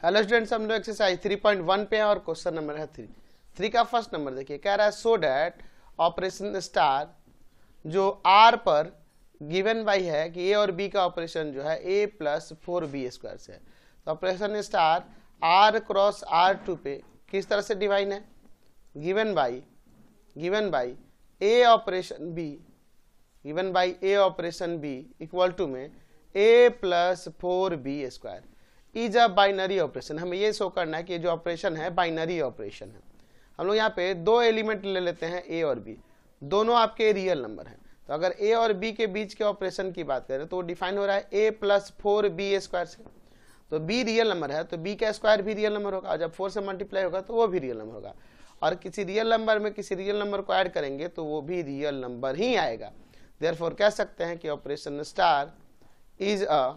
Hello students, हम लोग exercise 3.1 पे हैं और क्वेश्चन नंबर है 3 का फर्स्ट नंबर देखिए, कह रहा है सो डैट ऑपरेशन स्टार जो आर पर गिवन बाई है कि ए और बी का ऑपरेशन जो है ए प्लस 4b² से है। तो operation star are cross R2 पे किस तरह से डिवाइन है, given by A operation b, given by A operation B equal to में a plus 4b² is a binary operation. हमें ये शो करना है कि जो ऑपरेशन है बाइनरी ऑपरेशन है। हम लोग यहाँ पे दो एलिमेंट ले लेते हैं ए और बी, दोनों आपके रियल नंबर हैं। तो अगर ए और बी के बीच के ऑपरेशन की बात करें तो वो डिफाइन हो रहा है ए प्लस 4b² से। तो बी रियल नंबर है तो बी का स्क्वायर भी रियल नंबर होगा, और जब 4 से मल्टीप्लाई होगा तो वो भी रियल नंबर होगा, और किसी रियल नंबर में किसी रियल नंबर को ऐड करेंगे तो वो भी रियल नंबर ही आएगा। देयरफॉर कह सकते हैं कि operation star is a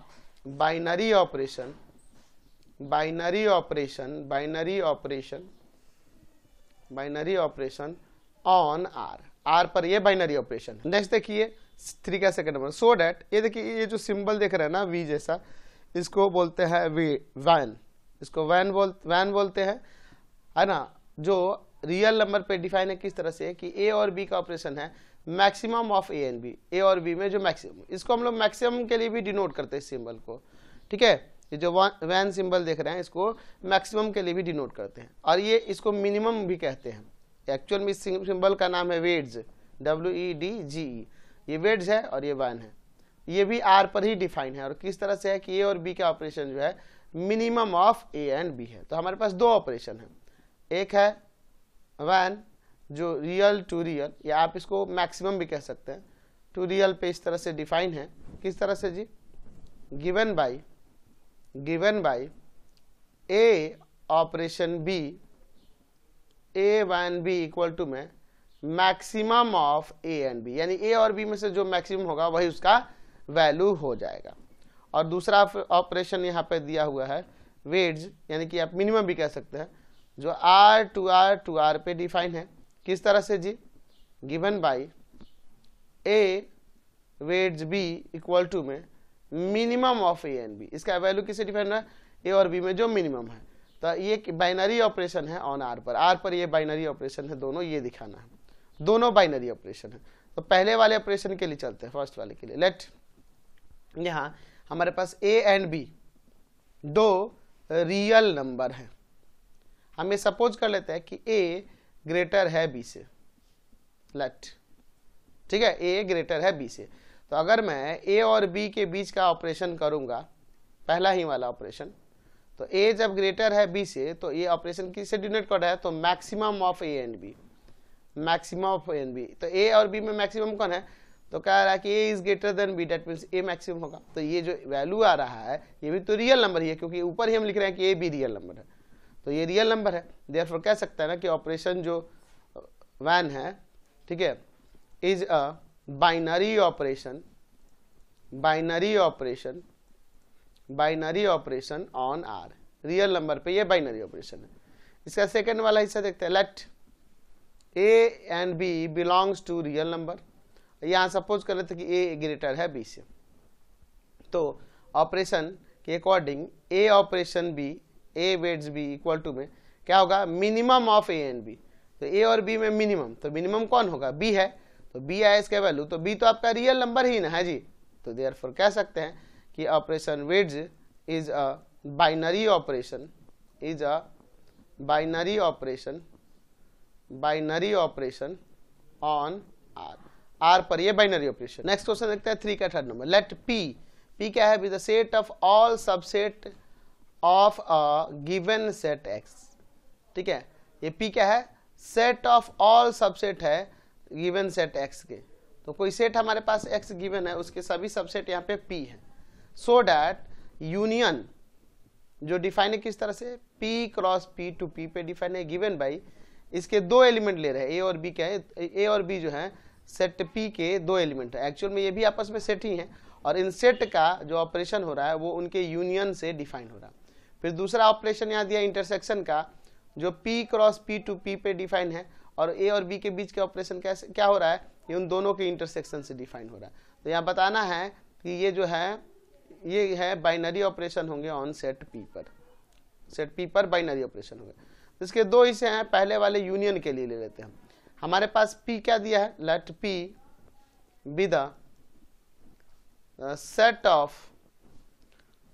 binary operation on R पर ये बाइनरी ऑपरेशन। नेक्स्ट देखिए 3 का सेकंड नंबर, सो डैट, ये देखिए ये जो सिंबल देख रहे हैं ना वी जैसा, इसको बोलते हैं वैन, इसको वैन बोलते हैं, है ना। जो रियल नंबर पे डिफाइन है किस तरह से कि ए और बी का ऑपरेशन है maximum of A and b, a और बी में जो मैक्सिमम, इसको हम लोग मैक्सिमम के लिए भी डिनोट करते हैं इस सिंबल को, ठीक है। ये जो वैन सिंबल देख रहे हैं इसको मैक्सिमम के लिए भी डिनोट करते हैं, और ये इसको मिनिमम भी कहते हैं। एक्चुअल में इस सिंबल का नाम है वेड्स, WEDGE, ये वेड्स है और ये वैन है। ये भी आर पर ही डिफाइन है, और किस तरह से है कि ए और बी का ऑपरेशन जो है minimum of A and B है। तो हमारे पास दो ऑपरेशन है, एक है वैन जो रियल टू रियल, या आप इसको मैक्सिमम भी कह सकते हैं, टू रियल पे इस तरह से डिफाइन है। किस तरह से जी, given by A operation B, a वैन बी इक्वल टू में maximum of A and b, यानी ए और बी में से जो मैक्सिमम होगा वही उसका वैल्यू हो जाएगा। और दूसरा ऑपरेशन यहाँ पे दिया हुआ है वेड्स, यानी कि आप मिनिमम भी कह सकते हैं, जो आर टू आर पे डिफाइन है। किस तरह से जी, given by a weds B equal to में minimum of A and b, इसका वैल्यू किससे डिफाइन है, ए और बी में जो मिनिमम है। तो ये बाइनरी ऑपरेशन है ऑन आर पर ये बाइनरी ऑपरेशन है, दोनों ये दिखाना है, दोनों बाइनरी ऑपरेशन है। तो पहले वाले ऑपरेशन के लिए चलते हैं, फर्स्ट वाले के लिए। लेट यहाँ हमारे पास ए एंड बी दो रियल नंबर है। हम ये सपोज कर लेते हैं कि ए ग्रेटर है बी से, लेट, ठीक है, ए ग्रेटर है बी से। तो अगर मैं ए और बी के बीच का ऑपरेशन करूंगा, पहला ही वाला ऑपरेशन, तो ए जब ग्रेटर है बी से तो ये ऑपरेशन किससे डिनोट कर रहा है, तो maximum of A and B, maximum of A and B. तो ए और बी में मैक्सिमम कौन है, तो कह रहा है कि a is greater than b, that means a maximum होगा। तो ये जो वैल्यू आ रहा है ये भी तो रियल नंबर ही है, क्योंकि ऊपर ही हम लिख रहे हैं कि ए भी रियल नंबर है, तो ये रियल नंबर है। देयरफॉर कह सकते हैं ना कि ऑपरेशन जो वैन है, ठीक है, is a binary operation on R, real number पे ये बाइनरी ऑपरेशन है। इसका सेकंड वाला हिस्सा देखते हैं, let A and B belongs to real number. यहां सपोज कर लेते कि ए ग्रेटर है बी से, तो ऑपरेशन के according A operation B, A weds B equal to में क्या होगा, minimum of A and B. तो ए और बी में मिनिमम, तो मिनिमम कौन होगा, बी है, तो बी आया इसका वैल्यू, तो बी तो आपका रियल नंबर ही ना है जी। तो देयरफॉर कह सकते हैं कि operation weds is a binary operation on R पर ये बाइनरी ऑपरेशन। नेक्स्ट क्वेश्चन देखते हैं 3 का थर्ड नंबर, लेट पी क्या है, with the set of all subset of a given set X, ठीक है। ये पी क्या है, सेट ऑफ ऑल सबसेट है गिवन सेट एक्स के। तो कोई सेट हमारे पास एक्स गिवन है, उसके सभी सबसेट यहाँ पे पी है। सो डैट यूनियन जो डिफाइन है किस तरह से, P cross P to P पे डिफाइन है, गिवन बाई इसके दो एलिमेंट ले रहे हैं, ए और बी क्या है, ए और बी जो है सेट पी के दो एलिमेंट है। एक्चुअल में ये भी आपस में सेट ही है, और इन सेट का जो ऑपरेशन हो रहा है वो उनके यूनियन से डिफाइन हो रहा है। फिर दूसरा ऑपरेशन यहाँ दिया इंटरसेक्शन का, जो P cross P to P पे डिफाइन है, और ए और बी के बीच के ऑपरेशन कैसे क्या हो रहा है, ये उन दोनों के इंटरसेक्शन से डिफाइन हो रहा है। तो यहाँ बताना है कि ये जो है ये है बाइनरी ऑपरेशन होंगे ऑन सेट पी पर, सेट पी पर बाइनरी ऑपरेशन हो गया। तो इसके दो हिस्से हैं, पहले वाले यूनियन के लिए ले लेते हैं। हमारे पास पी क्या दिया है, let P be the set of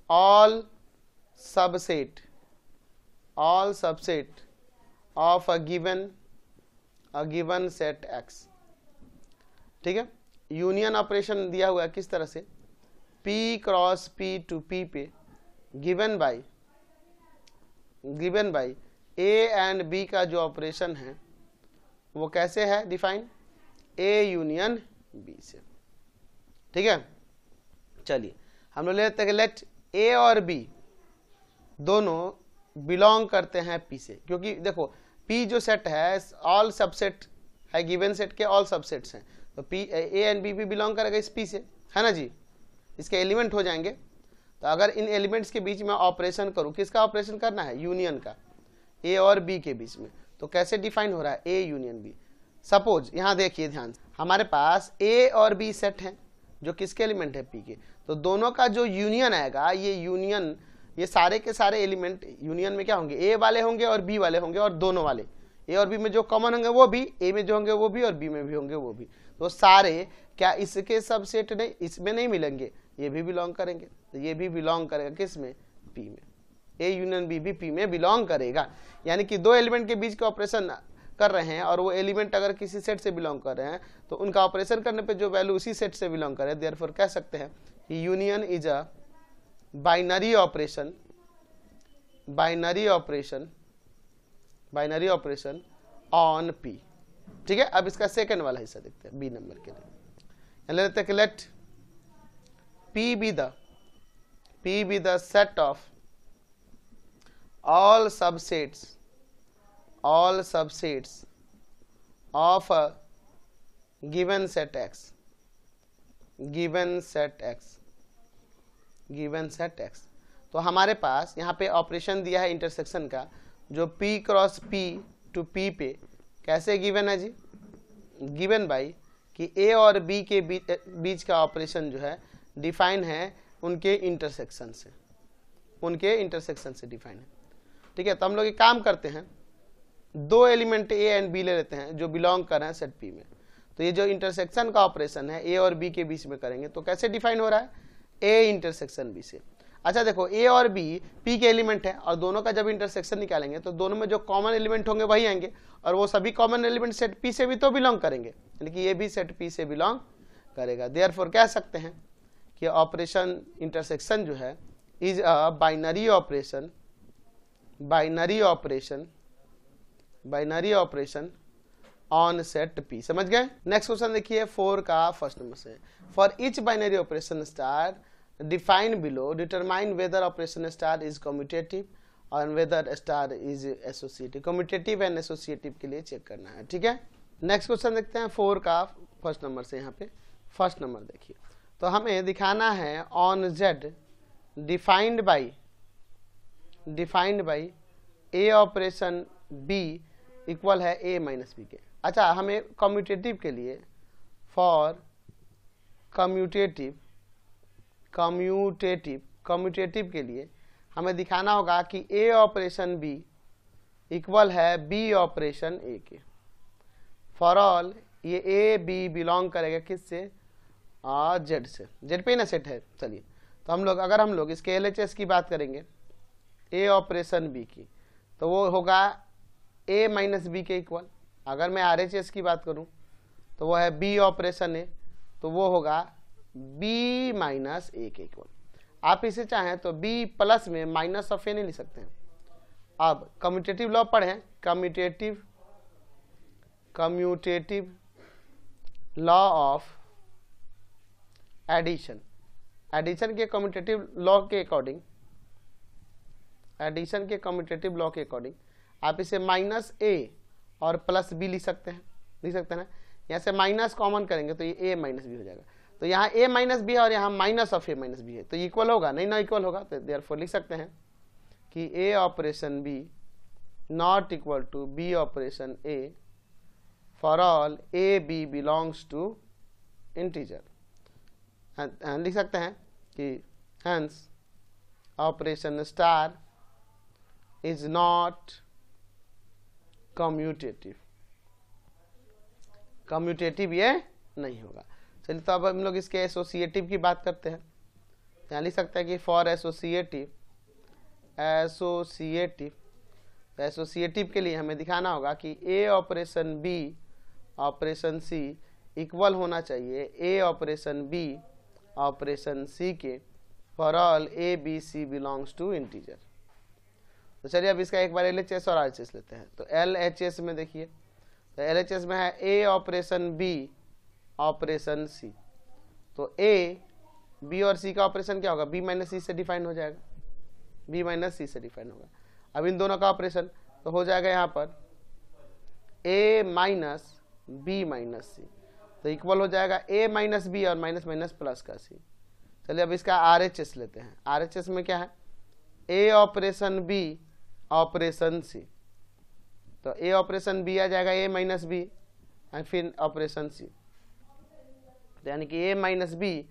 all subset of a given set X. ठीक है, यूनियन ऑपरेशन दिया हुआ है किस तरह से, P cross P to P पे given by A and B का जो ऑपरेशन है वो कैसे है डिफाइन, A यूनियन B से। ठीक है, चलिए हम लोग ले लेते हैं लेट A और B दोनों बिलोंग करते हैं P से, क्योंकि देखो P जो सेट है ऑल सबसेट है, गिवन सेट के ऑल सबसेट्स हैं, तो P A एंड B भी बिलोंग करेगा इस P से, है ना जी, इसके एलिमेंट हो जाएंगे। तो अगर इन एलिमेंट्स के बीच में ऑपरेशन करूं, किसका ऑपरेशन करना है, यूनियन का, ए और बी के बीच में, तो कैसे डिफाइन हो रहा है, ए यूनियन बी। सपोज यहां देखिए ध्यान से, हमारे पास ए और बी सेट हैं जो किसके एलिमेंट है, पी के, तो दोनों का जो यूनियन आएगा, ये यूनियन, ये सारे के सारे एलिमेंट यूनियन में क्या होंगे, ए वाले होंगे और बी वाले होंगे, और दोनों वाले ए और बी में जो कॉमन होंगे वो भी, ए में जो होंगे वो भी, और बी में भी होंगे वो भी। तो सारे क्या इसके सबसेट नहीं, इसमें नहीं मिलेंगे, ये भी बिलोंग करेंगे, तो ये भी बिलोंग करेगा किस में, पी में, ए यूनियन बी भी पी में बिलोंग करेगा। यानी कि दो एलिमेंट के बीच का ऑपरेशन कर रहे हैं और वो एलिमेंट अगर किसी सेट से बिलोंग कर रहे हैं तो उनका ऑपरेशन करने पे जो वैल्यू उसी सेट से बिलोंग करे, देयरफॉर कह सकते हैं कि union is a binary operation on P. ठीक है, अब इसका सेकंड वाला हिस्सा देखते हैं, बी नंबर के लिए ले लेते हैं, late P be the set of all subsets of a given set X, तो हमारे पास यहाँ पे ऑपरेशन दिया है इंटरसेक्शन का, जो P cross P to P पे कैसे गिवन है जी, गिवन बाई कि A और B के बीच का ऑपरेशन जो है डिफाइन है उनके इंटरसेक्शन से डिफाइन है। ठीक है, तो हम लोग एक काम करते हैं, दो एलिमेंट ए एंड बी ले लेते हैं जो बिलोंग कर रहे हैं सेट पी में, तो ये जो इंटरसेक्शन का ऑपरेशन है ए और बी के बीच में करेंगे, तो कैसे डिफाइन हो रहा है, ए इंटरसेक्शन बी से। अच्छा देखो, ए और बी पी के एलिमेंट है और दोनों का जब इंटरसेक्शन निकालेंगे तो दोनों में जो कॉमन एलिमेंट होंगे वही आएंगे, और वो सभी कॉमन एलिमेंट सेट पी से भी तो बिलोंग करेंगे, यानी कि ये भी सेट पी से बिलोंग करेगा। देयरफॉर कह सकते हैं कि ऑपरेशन इंटरसेक्शन जो है is a binary operation on set P. समझ गए। नेक्स्ट क्वेश्चन देखिए 4 का फर्स्ट नंबर से, for each binary operation star define below determine whether operation star is commutative और whether star is associative. Commutative and associative के लिए check करना है। ठीक है, नेक्स्ट क्वेश्चन देखते हैं 4 का फर्स्ट नंबर से। यहाँ पे फर्स्ट नंबर देखिए, तो हमें दिखाना है on Z defined by A operation B equal है ए माइनस बी के। अच्छा, हमें कम्यूटेटिव के लिए, फॉर कम्यूटेटिव के लिए हमें दिखाना होगा कि ए ऑपरेशन बी इक्वल है बी ऑपरेशन ए के। फॉर ऑल ये ए बी बिलोंग करेगा किससे, जेड से। जेड पे ना सेट है। चलिए, तो अगर हम लोग इसके एलएचएस की बात करेंगे ए ऑपरेशन बी की, तो वो होगा ए माइनस बी के इक्वल। अगर मैं आरएचएस की बात करूं तो वो है बी ऑपरेशन ए, तो वो होगा बी माइनस ए के इक्वल। आप इसे चाहें तो बी प्लस में माइनस ऑफ ए नहीं लिख सकते हैं। अब कम्यूटेटिव लॉ पढ़ें, कम्यूटेटिव लॉ ऑफ एडिशन के कम्यूटेटिव लॉ के अकॉर्डिंग आप इसे माइनस ए और प्लस बी लिख सकते हैं ना। यहाँ से माइनस कॉमन करेंगे तो ये ए माइनस बी हो जाएगा। तो यहाँ ए माइनस बी है और यहाँ minus of A minus B है, तो इक्वल होगा नहीं ना, इक्वल होगा। तो देयरफॉर लिख सकते हैं कि ए operation B not equal to B operation A for all A B belongs to integer. लिख सकते हैं कि hence operation star is not commutative, commutative ये नहीं होगा। चलिए तो अब हम लोग इसके एसोसिएटिव की बात करते हैं। यहाँ लिख सकते हैं कि फॉर एसोसिएटिव, एसोसिएटिव के लिए हमें दिखाना होगा कि ए ऑपरेशन बी ऑपरेशन सी इक्वल होना चाहिए ए ऑपरेशन बी ऑपरेशन सी के for all A B C belongs to integer. तो चलिए अब इसका एक बार LHS और RHS लेते हैं। तो LHS में देखिए, तो LHS में है ए ऑपरेशन बी ऑपरेशन सी। तो ए बी और सी का ऑपरेशन क्या होगा, बी माइनस सी से डिफाइन हो जाएगा, बी माइनस सी से डिफाइन होगा। अब इन दोनों का ऑपरेशन तो हो जाएगा यहाँ पर ए माइनस बी माइनस सी, तो इक्वल हो जाएगा ए माइनस बी और माइनस माइनस प्लस का सी। चलिए अब इसका RHS लेते हैं। RHS में क्या है, ए ऑपरेशन बी ऑपरेशन सी। तो ए ऑपरेशन बी आ जाएगा ए माइनस बी और फिर ऑपरेशन सी, यानी कि a minus b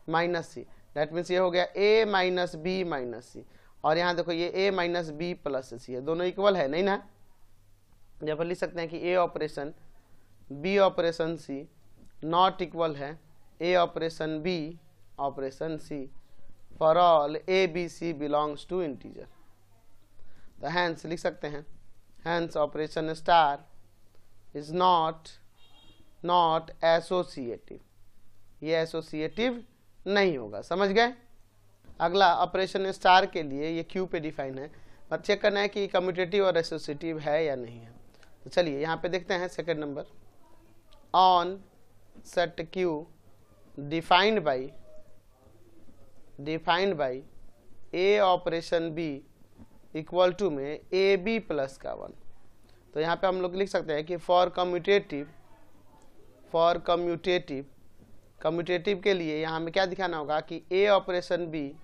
minus c, that means ये हो गया a minus b minus c. और यहाँ देखो ये a minus b plus c है, दोनों इक्वल है नहीं ना। यहाँ पर लिख सकते हैं कि ए operation B operation c not equal है ए operation B operation c for all A B C belongs to integer. तो हैंस लिख सकते हैं, hence operation star is not associative, ये एसोसिएटिव नहीं होगा। समझ गए। अगला ऑपरेशन स्टार के लिए ये क्यू पे डिफाइन है, अब चेक करना है कि कम्यूटेटिव और एसोसिएटिव है या नहीं है। तो चलिए यहाँ पे देखते हैं second number, on set Q defined by A operation B equal to में ए बी प्लस का 1। तो यहाँ पे हम लोग लिख सकते हैं कि फॉर कम्यूटेटिव के लिए यहाँ हमें क्या दिखाना होगा कि ए ऑपरेशन बी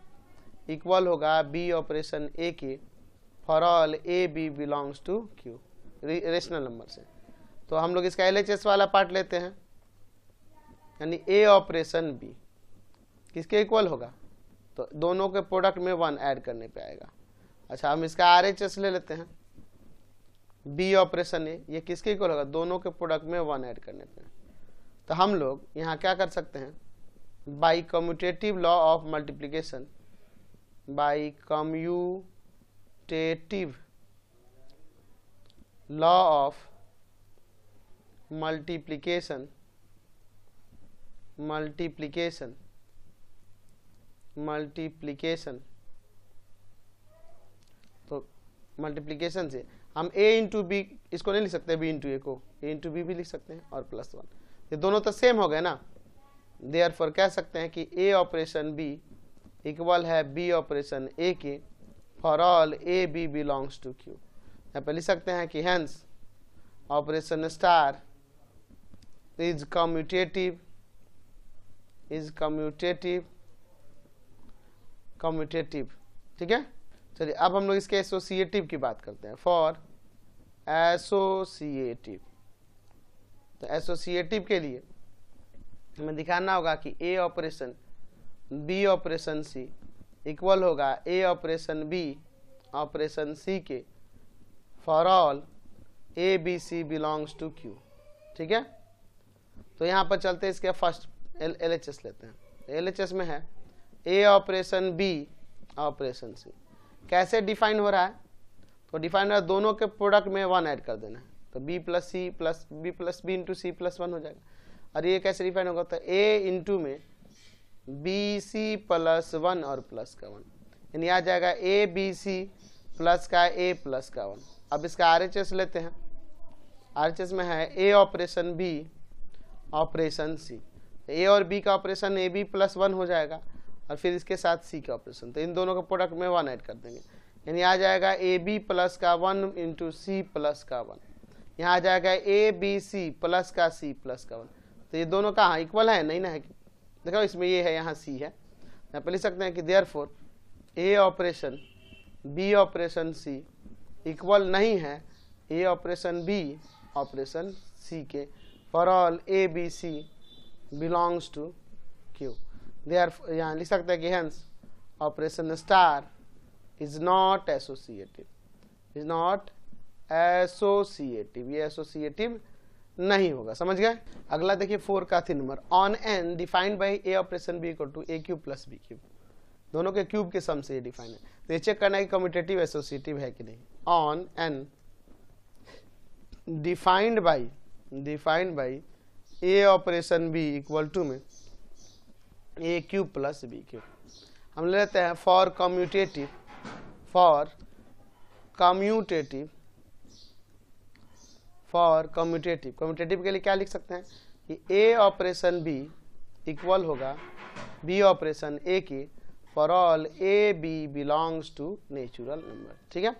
इक्वल होगा बी ऑपरेशन ए के for all A B belongs to Q, rational number से। तो हम लोग इसका LHS वाला पार्ट लेते हैं, यानी ए ऑपरेशन बी किसके इक्वल होगा, तो दोनों के प्रोडक्ट में 1 ऐड करने पे आएगा। अच्छा हम इसका RHS ले लेते हैं, बी ऑपरेशन ए ये किसके इक्वल होगा, दोनों के प्रोडक्ट में 1 ऐड करने पे। तो हम लोग यहाँ क्या कर सकते हैं, by commutative law of multiplication, by commutative law of multiplication तो मल्टीप्लिकेशन से हम a इंटू बी इसको नहीं लिख सकते, b इंटू ए को a इंटू बी भी लिख सकते हैं और प्लस 1, ये दोनों तो सेम हो गए ना। देयरफॉर कह सकते हैं कि a ऑपरेशन b इक्वल है b ऑपरेशन a के for all A B belongs to Q. यहाँ पे लिख सकते हैं कि hence operation star is commutative ठीक है। चलिए अब हम लोग इसके एसोसिएटिव की बात करते हैं। फॉर एसोसिएटिव, तो एसोसिएटिव के लिए हमें दिखाना होगा कि ए ऑपरेशन बी ऑपरेशन सी इक्वल होगा ए ऑपरेशन बी ऑपरेशन सी के for all A B C belongs to Q. ठीक है। तो यहाँ पर चलते हैं इसके फर्स्ट LHS लेते हैं। LHS में है ए ऑपरेशन बी ऑपरेशन सी, कैसे डिफाइन हो रहा है, तो डिफाइन हो रहा है दोनों के प्रोडक्ट में 1 ऐड कर देना है, तो b plus C plus B plus B into C plus 1 हो जाएगा। और ये कैसे डिफाइन होगा, तो a इंटू में बी सी प्लस 1 और प्लस का 1, यानी आ जाएगा ए बी सी प्लस का a प्लस का 1। अब इसका RHS लेते हैं। RHS में है ए ऑपरेशन बी ऑपरेशन सी, ए और बी का ऑपरेशन ए बी प्लस 1 हो जाएगा और फिर इसके साथ सी का ऑपरेशन, तो इन दोनों के प्रोडक्ट में 1 ऐड कर देंगे, यानी आ जाएगा ए बी प्लस का 1 इंटू सी प्लस का 1। यहाँ आ जाएगा ए बी सी प्लस का सी प्लस का 1। तो ये दोनों कहाँ इक्वल है, नहीं ना है, देखो इसमें ये है यहाँ सी है। यहाँ पर लिख सकते हैं कि therefore A operation B operation C equal नहीं है ए ऑपरेशन बी ऑपरेशन सी के for all A B C belongs to Q. Therefore यहाँ लिख सकते हैं कि hence operation star is not associative, is not associative, ये एसोसिएटिव नहीं होगा। समझ गए। अगला देखिए 4 का 3 नंबर, on N defined by A operation B equal to A cube plus B cube, दोनों के क्यूब के सम से ये डिफाइन है। तो ये चेक करना है कि कम्यूटेटिव एसोसिएटिव है कि नहीं। On N defined by A operation B equal to में A cube plus B cube, हम ले लेते हैं फॉर कम्यूटेटिव कम्यूटेटिव के लिए क्या लिख सकते हैं कि ए ऑपरेशन बी इक्वल होगा बी ऑपरेशन ए के for all A B belongs to natural number. ठीक है,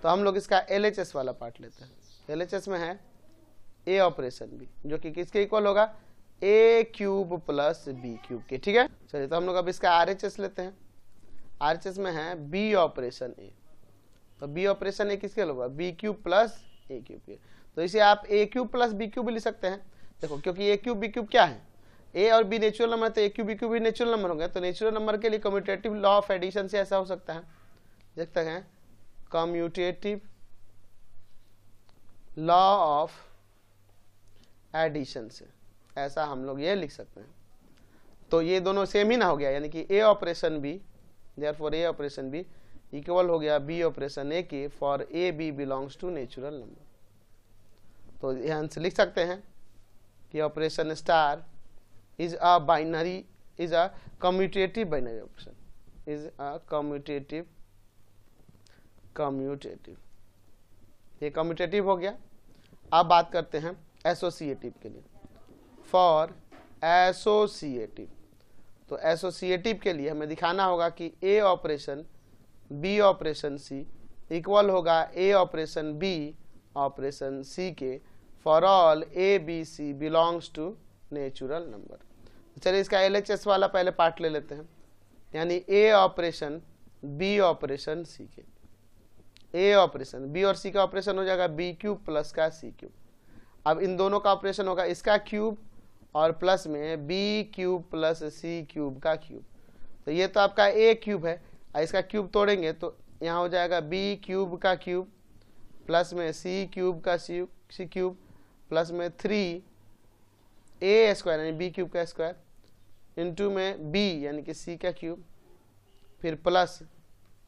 तो हम लोग इसका LHS वाला पार्ट लेते हैं। LHS में है ए ऑपरेशन बी जो कि किसके इक्वल होगा, ए क्यूब प्लस बी क्यूब के। ठीक है, चलिए तो हम लोग अब इसका RHS लेते हैं। RHS में है बी ऑपरेशन ए, तो बी ऑपरेशन ए किसके होगा, बी क्यूब प्लस ए क्यूब के। तो इसे आप ए क्यूब प्लस बी क्यूब भी लिख सकते हैं। देखो क्योंकि ए क्यूब बी क्यूब क्या है, ए और बी नेचुरल नंबर, तो ए क्यूब बी क्यूब भी नेचुरल नंबर होंगे। तो नेचुरल नंबर के लिए कम्यूटेटिव लॉ ऑफ एडिशन से ऐसा हो सकता है, देखते हैं कम्यूटेटिव लॉ ऑफ एडिशन से ऐसा हम लोग ये लिख सकते हैं। तो ये दोनों सेम ही ना हो गया, यानी कि ए operation B, therefore A operation B equal हो गया बी ऑपरेशन ए के for A B belongs to natural number. तो यहाँ से लिख सकते हैं कि operation star is a commutative binary operation, is a commutative ये कम्यूटेटिव हो गया। अब बात करते हैं एसोसिएटिव के लिए। फॉर एसोसिएटिव, तो एसोसिएटिव के लिए हमें दिखाना होगा कि ए ऑपरेशन बी ऑपरेशन सी इक्वल होगा ए ऑपरेशन बी ऑपरेशन सी के for all A B C belongs to natural number. चलिए इसका LHS वाला पहले पार्ट ले लेते हैं, यानी ए ऑपरेशन बी ऑपरेशन सी के, ए ऑपरेशन बी और सी का ऑपरेशन हो जाएगा बी क्यूब प्लस का सी क्यूब। अब इन दोनों का ऑपरेशन होगा इसका क्यूब और प्लस में बी क्यूब प्लस सी क्यूब का क्यूब। तो ये तो आपका ए क्यूब है, इसका क्यूब तोड़ेंगे तो यहाँ हो जाएगा बी क्यूब का क्यूब प्लस में सी क्यूब का सी क्यूब प्लस में 3 ए स्क्वायर यानी बी क्यूब का स्क्वायर इंटू में बी यानी कि सी का क्यूब, फिर प्लस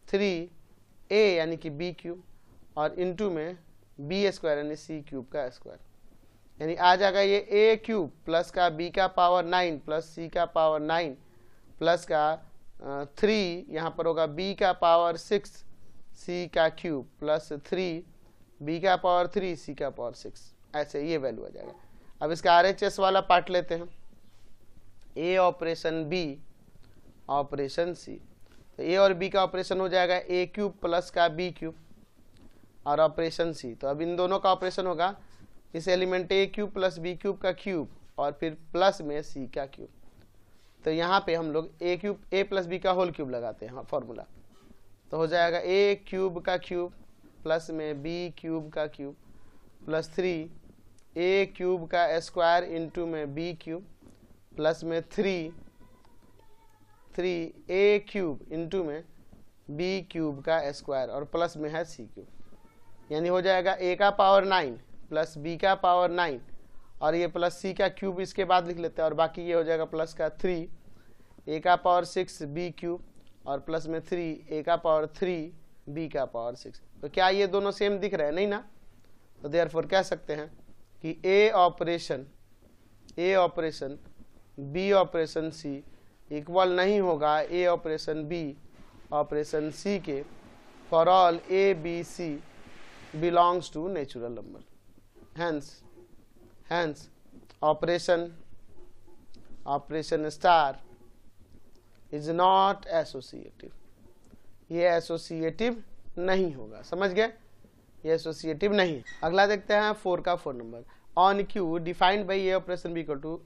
3 ए यानी कि बी क्यूब और इंटू में बी स्क्वायर यानी सी क्यूब का स्क्वायर, यानी आ जाएगा ये ए क्यूब प्लस का बी का पावर 9 प्लस सी का पावर 9 प्लस का 3 यहाँ पर होगा बी का पावर 6 सी का क्यूब प्लस 3 बी का पावर 3 सी का पावर 6, ऐसे ये वैल्यू आ जाएगा। अब इसका RHS वाला पार्ट लेते हैं, A operation B operation C, तो ए और बी का ऑपरेशन हो जाएगा ए क्यूब प्लस का बी क्यूब और ऑपरेशन सी। तो अब इन दोनों का ऑपरेशन होगा इस एलिमेंट ए क्यूब प्लस बी क्यूब का क्यूब और फिर प्लस में सी का क्यूब। तो यहाँ पे हम लोग ए क्यूब ए प्लस बी का होल क्यूब लगाते हैं फॉर्मूला, तो हो जाएगा ए क्यूब का क्यूब प्लस में बी क्यूब का क्यूब प्लस 3 ए क्यूब का स्क्वायर इंटू में बी क्यूब प्लस में 3 ए क्यूब इंटू में बी क्यूब का स्क्वायर और प्लस में है सी क्यूब, यानी हो जाएगा ए का पावर 9 प्लस बी का पावर 9 और ये प्लस सी का क्यूब इसके बाद लिख लेते हैं और बाकी ये हो जाएगा प्लस का 3 ए का पावर 6 बी क्यूब और प्लस में 3 ए का पावर 3 बी का पावर 6। तो क्या ये दोनों सेम दिख रहे हैं, नहीं ना। तो देयरफॉर कह सकते हैं कि ए ऑपरेशन बी ऑपरेशन सी इक्वल नहीं होगा ए ऑपरेशन बी ऑपरेशन सी के for all A B C belongs to natural number. hence operation star is not associative, ये एसोसिएटिव नहीं होगा। समझ गए, ये एसोसिएटिव नहीं है। अगला देखते हैं 4 का 4 नंबर, on Q defined by A operation B equal to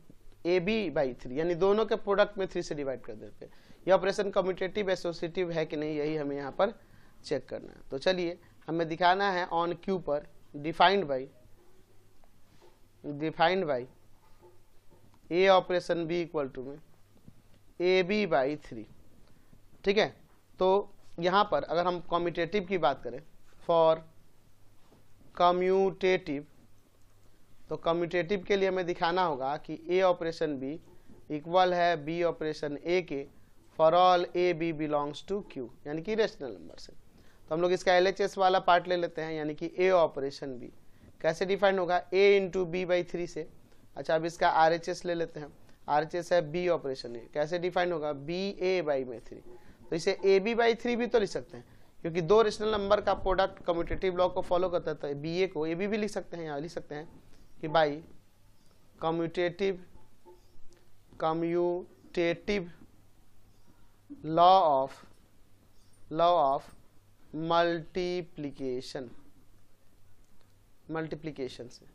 A B by 3, यानी दोनों के प्रोडक्ट में 3 से डिवाइड कर देते हैं। ये ऑपरेशन कम्यूटेटिव एसोसिएटिव है कि नहीं, यही हमें यहाँ पर चेक करना है। तो चलिए हमें दिखाना है ऑन क्यू पर defined by A operation B equal to में ए बी बाई 3। ठीक है, तो यहाँ पर अगर हम कम्यूटेटिव की बात करें फॉर कम्यूटेटिव, तो कम्यूटेटिव के लिए हमें दिखाना होगा कि ए ऑपरेशन बी इक्वल है बी ऑपरेशन ए के for all A B belongs to Q, यानी कि रेशनल नंबर से। तो हम लोग इसका LHS वाला पार्ट ले लेते हैं, यानी कि ए ऑपरेशन बी कैसे डिफाइन होगा, ए इंटू बी बाई 3 से। अच्छा, अब इसका RHS ले लेते हैं, RHS है बी ऑपरेशन ए, कैसे डिफाइन होगा, बी ए बाई में 3। तो इसे ए बी बाई 3 भी तो लिख सकते हैं, क्योंकि दो रेशनल नंबर का प्रोडक्ट कम्यूटेटिव लॉ को फॉलो करता है, तो बी ए को ए बी भी लिख सकते हैं, यहाँ लिख सकते हैं कि by commutative law of multiplication से।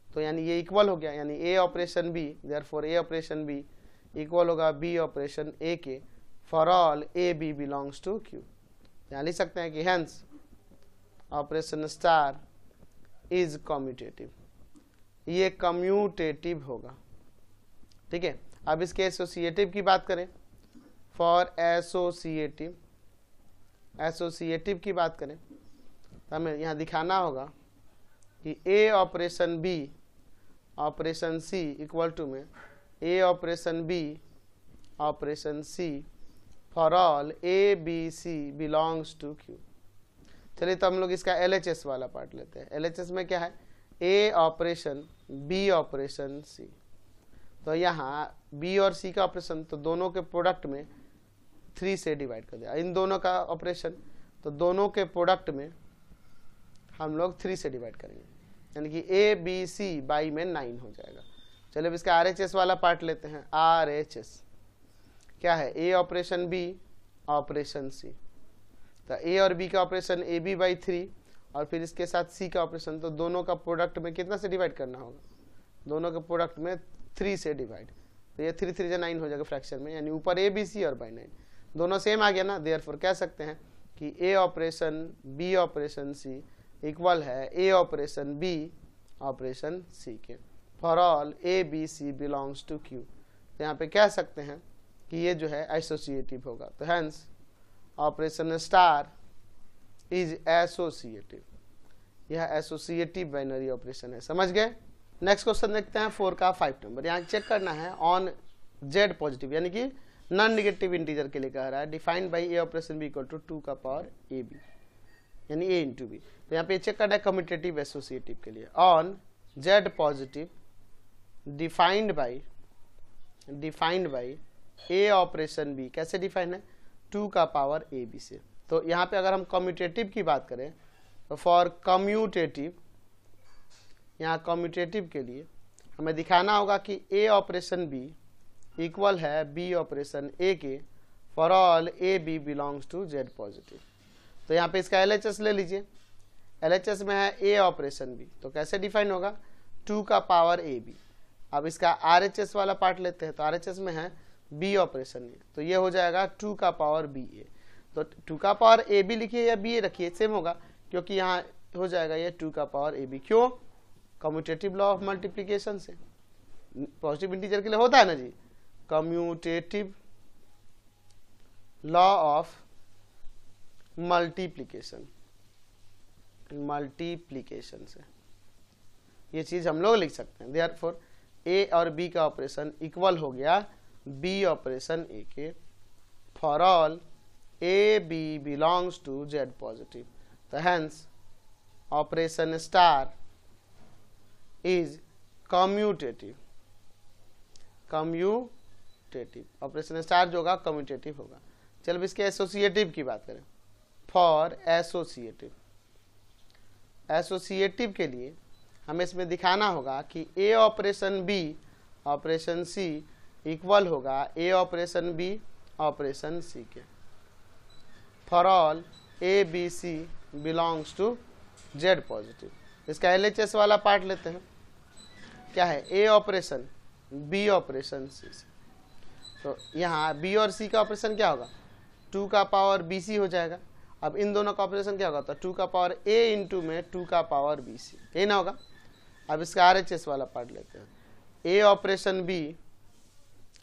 तो यानी ये इक्वल हो गया, यानी A operation B, therefore A operation B equal होगा बी ऑपरेशन ए के for all A B belongs to Q. यहाँ लिख सकते हैं कि hence operation star is commutative, ये कम्यूटेटिव होगा। ठीक है, अब इसके एसोसिएटिव की बात करें, फॉर एसोसिएटिव की बात करें तो हमें यहाँ दिखाना होगा कि ए operation B operation C equal to में a operation B operation c for all A B C belongs to Q. चलिए, तो हम लोग इसका LHS वाला पार्ट लेते हैं। LHS में क्या है, ए ऑपरेशन बी ऑपरेशन सी। तो यहाँ बी और सी का ऑपरेशन, तो दोनों के प्रोडक्ट में 3 से डिवाइड कर दिया, इन दोनों का ऑपरेशन, तो दोनों के प्रोडक्ट में हम लोग 3 से डिवाइड करेंगे, यानी कि ए बी सी बाई में 9 हो जाएगा। चलिए, अब इसका RHS वाला पार्ट लेते हैं। RHS क्या है, ए ऑपरेशन बी ऑपरेशन सी। तो ए और बी का ऑपरेशन ए बी बाई 3 और फिर इसके साथ सी का ऑपरेशन, तो दोनों का प्रोडक्ट में कितना से डिवाइड करना होगा, दोनों के प्रोडक्ट में 3 से डिवाइड। तो ये 3 3 9 हो जाएगा फ्रैक्शन में, यानी ऊपर ए बी सी और बाई 9 दोनों सेम आ गया ना। देयरफॉर कह सकते हैं कि ए ऑपरेशन बी ऑपरेशन सी इक्वल है ए ऑपरेशन बी ऑपरेशन सी के for all A B C belongs to Q. तो यहाँ पे कह सकते हैं कि ये जो है एसोसिएटिव होगा। तो hence operation star is associative, यह एसोसिएटिव बाइनरी ऑपरेशन है। समझ गए। नेक्स्ट क्वेश्चन देखते हैं 4 का 5 नंबर। यहाँ चेक करना है ऑन जेड पॉजिटिव, यानी कि नॉन नेगेटिव इंटीजर के लिए कह रहा है, defined by A operation B equal to 2 का पावर ए बी, यानी ए इंटू बी। तो यहाँ पे चेक करना है कम्यूटेटिव एसोसिएटिव के लिए, on Z positive defined by A operation B, कैसे डिफाइन है, 2 का पावर ए बी से। तो यहाँ पे अगर हम कम्यूटेटिव की बात करें तो फॉर कम्यूटेटिव, यहाँ कम्यूटेटिव के लिए हमें दिखाना होगा कि ए ऑपरेशन बी इक्वल है बी ऑपरेशन ए के for all A B belongs to Z positive. तो यहाँ पे इसका LHS ले लीजिए। LHS में है ए ऑपरेशन बी, तो कैसे डिफाइन होगा, 2 का पावर ए बी। अब इसका RHS वाला पार्ट लेते हैं, तो RHS में है बी ऑपरेशन ए, तो ये हो जाएगा 2 का पावर बी ए। तो 2 का पावर ए बी लिखिए या बी ए रखिए, सेम होगा, क्योंकि यहाँ हो जाएगा ये 2 का पावर ए बी। क्यों, कम्यूटेटिव लॉ ऑफ मल्टीप्लीकेशन से। पॉजिटिव इंटीजर के लिए होता है ना जी, कम्यूटेटिव लॉ ऑफ मल्टीप्लिकेशन से ये चीज हम लोग लिख सकते हैं। देयरफॉर ए और बी का ऑपरेशन इक्वल हो गया बी ऑपरेशन ए के for all A B belongs to Z positive. तो hence operation star is commutative, operation star जो होगा कम्यूटेटिव होगा। चलो इसके एसोसिएटिव की बात करें, फॉर एसोसिएटिव के लिए हमें इसमें दिखाना होगा कि ए ऑपरेशन बी ऑपरेशन सी इक्वल होगा ए ऑपरेशन बी ऑपरेशन सी के for all A B C belongs to Z positive. इसका LHS वाला पार्ट लेते हैं, क्या है, ए ऑपरेशन बी ऑपरेशन सी। तो यहाँ बी और सी का ऑपरेशन क्या होगा, 2 का पावर बी सी हो जाएगा। अब इन दोनों का ऑपरेशन क्या होगा, तो 2 का पावर ए इंटू में 2 का पावर बी सी, ये ना होगा। अब इसका RHS वाला पार्ट लेते हैं, A operation B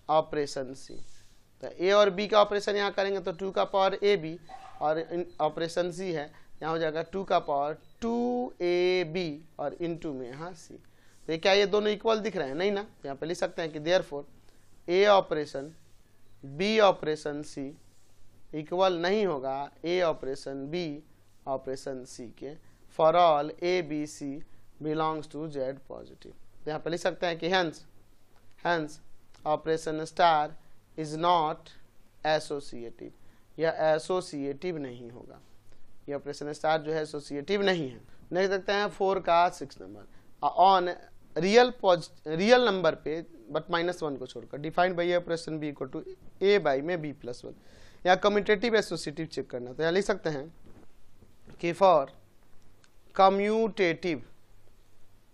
operation C. तो ए और बी का ऑपरेशन यहाँ करेंगे तो 2 का पावर ए बी और ऑपरेशन सी है यहाँ हो जाएगा 2 का पावर 2ab और इनटू में यहाँ c। तो ये क्या ये दोनों इक्वल दिख रहे हैं? नहीं ना। यहाँ पे लिख सकते हैं कि therefore a operation b operation c equal नहीं होगा a operation b operation c के for all a b c belongs to z positive. तो यहाँ पे लिख सकते हैं कि hence operation star is not associative, यह एसोसिएटिव नहीं होगा। ये ऑपरेशन स्टार जो है एसोसिएटिव नहीं है। नेक्स्ट देखते हैं 4 का 6 नंबर। ऑन रियल नंबर पे बट -1 को छोड़कर defined by operation B equal to A by में बी प्लस 1। यहाँ कम्यूटेटिव एसोसिएटिव चेक करना। तो यहाँ लिख सकते हैं कि फॉर कम्यूटेटिव,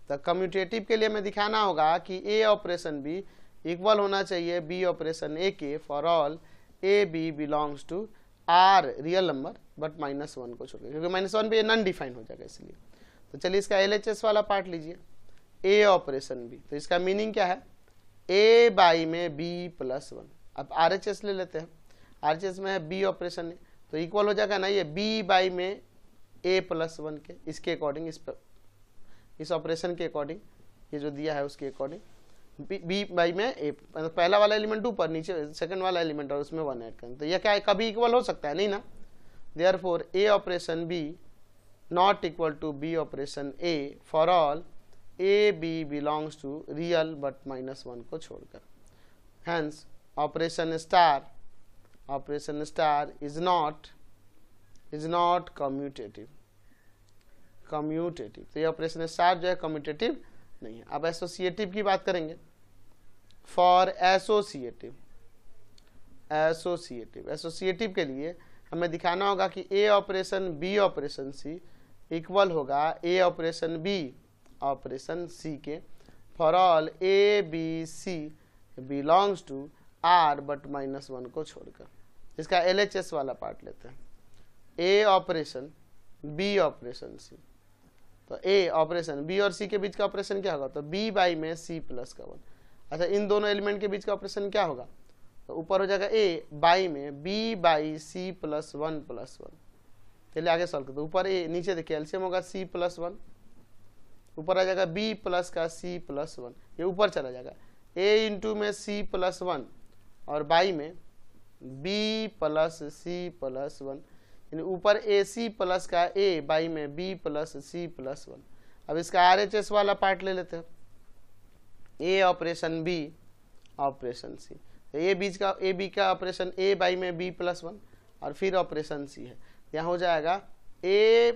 तो कम्यूटेटिव के लिए हमें दिखाना होगा कि ए ऑपरेशन बी इक्वल होना चाहिए बी ऑपरेशन ए के for all A B belongs to R real number but -1 को छोड़कर, क्योंकि -1 पे नन डिफाइन हो जाएगा इसलिए। तो चलिए इसका LHS वाला पार्ट लीजिए, ए ऑपरेशन बी। तो इसका मीनिंग क्या है? ए बाई में बी प्लस 1। अब RHS ले लेते हैं, RHS में है बी ऑपरेशन ए, तो इक्वल हो जाएगा ना ये बी बाई में ए प्लस 1 के, इसके अकॉर्डिंग, इस ऑपरेशन के अकॉर्डिंग, ये जो दिया है उसके अकॉर्डिंग बी बाई में ए, पहला वाला एलिमेंट ऊपर, नीचे सेकंड वाला एलिमेंट और उसमें 1 ऐड करें। तो यह क्या है? कभी इक्वल हो सकता है? नहीं ना। Therefore A operation B not equal to B operation A for all A B belongs to real but -1 को छोड़कर। Hence operation star is not commutative. तो ये ऑपरेशन स्टार जो है कम्यूटेटिव नहीं है। अब एसोसिएटिव की बात करेंगे। फॉर एसोसिएटिव के लिए हमें दिखाना होगा कि ए ऑपरेशन बी ऑपरेशन सी इक्वल होगा ए ऑपरेशन बी ऑपरेशन सी के for all A B C belongs to R but -1 को छोड़कर। इसका LHS वाला पार्ट लेते हैं। A operation B operation C, तो ए ऑपरेशन बी और सी के बीच का ऑपरेशन क्या होगा? तो बी बाई में सी प्लस का 1। अच्छा, इन दोनों एलिमेंट के बीच का ऑपरेशन क्या होगा? तो ऊपर हो जाएगा ए बाई में B by C plus 1 plus 1। चलिए आगे सॉल्व करते हैं। ऊपर ए, नीचे देखिए एलसीएम होगा सी प्लस 1, ऊपर आ जाएगा बी प्लस का सी प्लस 1, ये ऊपर चला जाएगा ए इंटू में सी प्लस 1 और बाई में बी प्लस सी प्लस 1, यानी ऊपर ए सी प्लस का ए बाई में बी प्लस सी प्लस 1। अब इसका RHS वाला पार्ट ले लेते हैं। A operation B operation C, तो ए बी का ऑपरेशन ए बाई में बी प्लस 1 और फिर ऑपरेशन सी है। यहाँ हो जाएगा ए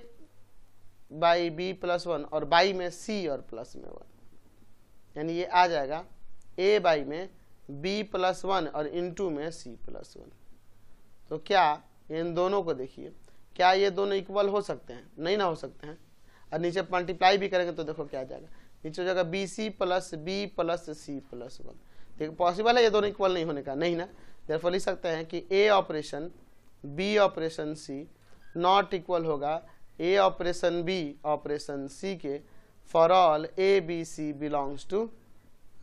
बाई बी प्लस 1 और बाई में सी और प्लस में 1, यानी ये आ जाएगा ए बाई में बी प्लस 1 और इनटू में सी प्लस 1। तो क्या इन दोनों को देखिए, क्या ये दोनों इक्वल हो सकते हैं? नहीं ना हो सकते हैं। और नीचे मल्टीप्लाई भी करेंगे तो देखो क्या आ जाएगा, नीचे हो जाएगा B C plus B plus C plus 1। देखो पॉसिबल है ये दोनों इक्वल नहीं होने का? नहीं ना। देयरफॉर लिख सकते हैं कि ए operation B operation c not equal होगा ए ऑपरेशन बी ऑपरेशन सी के for all A B C belongs to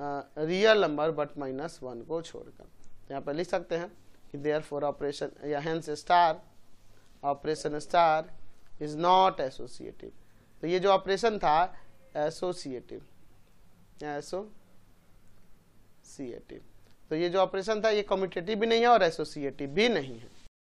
real number but -1 को छोड़कर। यहाँ पर लिख सकते हैं कि देयरफॉर ऑपरेशन या hence star operation star is not associative. तो ये जो ऑपरेशन था एसोसिएटिव, तो ये जो ऑपरेशन था ये कम्यूटेटिव भी नहीं है और एसोसिएटिव भी नहीं है।